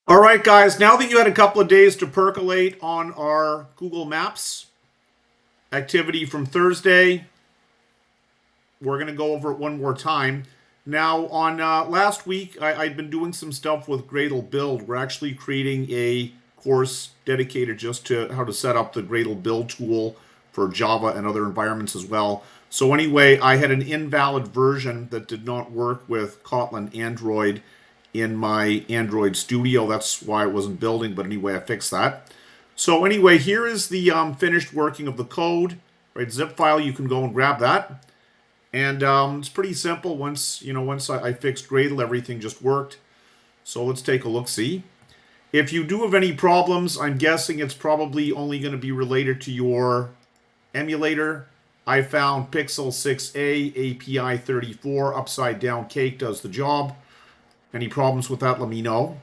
All right, guys, now that you had a couple of days to percolate on our Google Maps activity from Thursday, we're going to go over it one more time. Now, on last week, I'd been doing some stuff with Gradle Build. We're actually creating a course dedicated just to how to set up the Gradle Build tool for Java and other environments as well. So anyway, I had an invalid version that did not work with Kotlin Android in my Android Studio. That's why it wasn't building, but anyway, I fixed that. So anyway, here is the finished working of the code. Right, zip file, you can go and grab that. And it's pretty simple. Once I fixed Gradle, everything just worked. So let's take a look, see. If you do have any problems, I'm guessing it's probably only going to be related to your emulator. I found Pixel 6a API 34 upside down cake does the job. Any problems with that, let me know.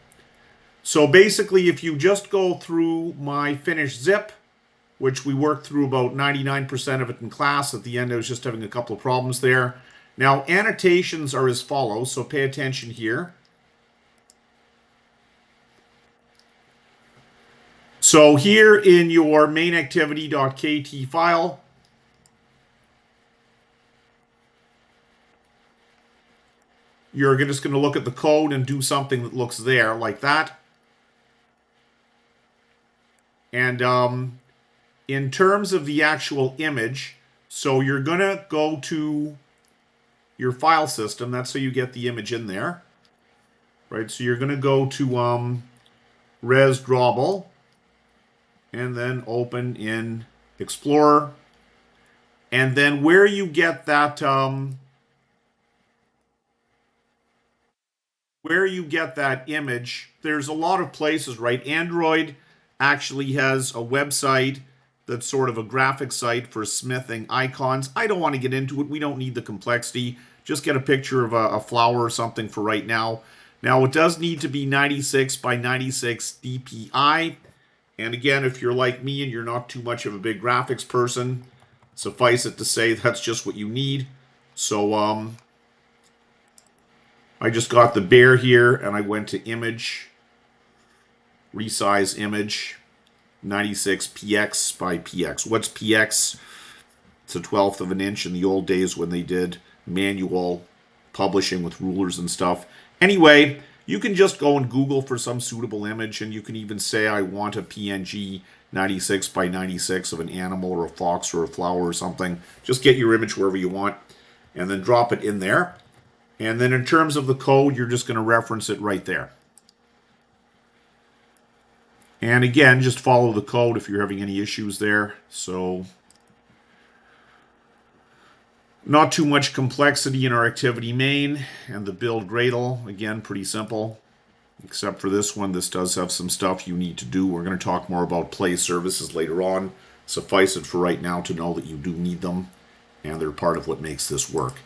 So basically, if you just go through my finished zip, which we worked through about 99% of it in class. At the end, I was just having a couple of problems there. Now, annotations are as follows, so pay attention here. So here in your mainActivity.kt file, you're just going to look at the code and do something that looks there, like that. And in terms of the actual image, so you're going to go to your file system. That's how you get the image in there. Right, so you're going to go to Res Drawable and then open in Explorer. And then where you get that image, there's a lot of places, right? Android actually has a website that's sort of a graphic site for smithing icons. I don't want to get into it. We don't need the complexity. Just get a picture of a flower or something for right now. Now, it does need to be 96 by 96 DPI. And again, if you're like me and you're not too much of a big graphics person, suffice it to say that's just what you need. So I just got the bear here and I went to image, resize image, 96 px by px. What's px? It's a 1/12 of an inch in the old days when they did manual publishing with rulers and stuff. Anyway, you can just go and Google for some suitable image, and you can even say, I want a PNG 96 by 96 of an animal or a fox or a flower or something. Just get your image wherever you want, and then drop it in there. And then in terms of the code, you're just going to reference it right there. And again, just follow the code if you're having any issues there. So not too much complexity in our activity main, and the build Gradle, again, pretty simple. Except for this one, this does have some stuff you need to do. We're going to talk more about play services later on. Suffice it for right now to know that you do need them, and they're part of what makes this work.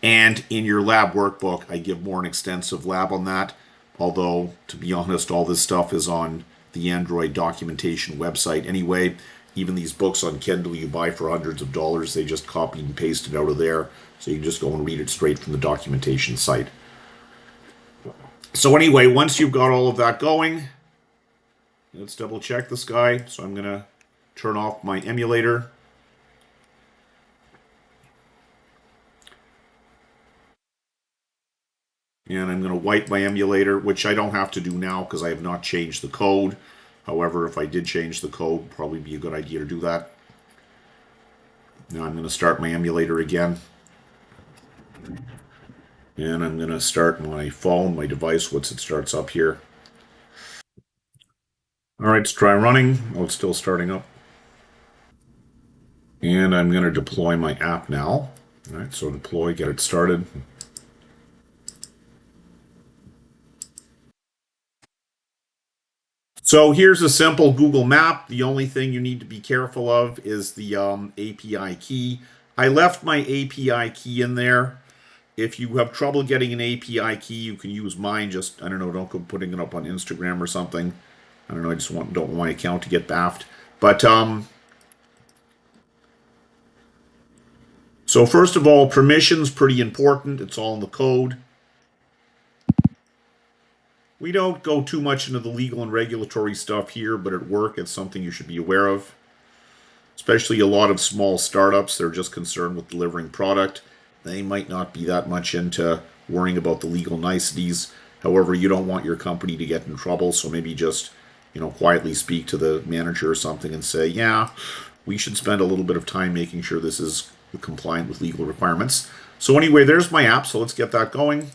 And in your lab workbook, I give more an extensive lab on that. Although, to be honest, all this stuff is on the Android documentation website anyway. Even these books on Kindle you buy for hundreds of dollars, they just copy and paste it out of there. So you can just go and read it straight from the documentation site. So anyway, once you've got all of that going, let's double check this guy. So I'm going to turn off my emulator. And I'm going to wipe my emulator, which I don't have to do now because I have not changed the code. However, if I did change the code, it'd probably be a good idea to do that. Now I'm going to start my emulator again. And I'm going to start my phone, my device, once it starts up here. All right, let's try running. Oh, it's still starting up. And I'm going to deploy my app now. All right, so deploy, get it started. So here's a simple Google map. The only thing you need to be careful of is the API key. I left my API key in there. If you have trouble getting an API key, you can use mine. Just, I don't know, don't go putting it up on Instagram or something. I don't know, I just don't want my account to get baffed. But, so first of all, permissions, pretty important. It's all in the code. We don't go too much into the legal and regulatory stuff here, but at work it's something you should be aware of. Especially a lot of small startups, they're just concerned with delivering product. They might not be that much into worrying about the legal niceties. However, you don't want your company to get in trouble, so maybe just, quietly speak to the manager or something and say, yeah, we should spend a little bit of time making sure this is compliant with legal requirements. So anyway, there's my app, so let's get that going.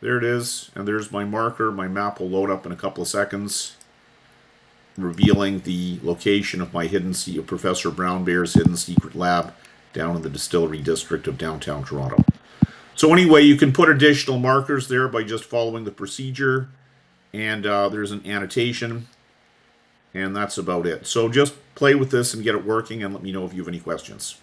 There it is, and there's my marker. My map will load up in a couple of seconds, revealing the location of my Professor Brown Bear's hidden secret lab down in the Distillery District of downtown Toronto. So anyway, you can put additional markers there by just following the procedure, and there's an annotation, and that's about it. So just play with this and get it working, and let me know if you have any questions.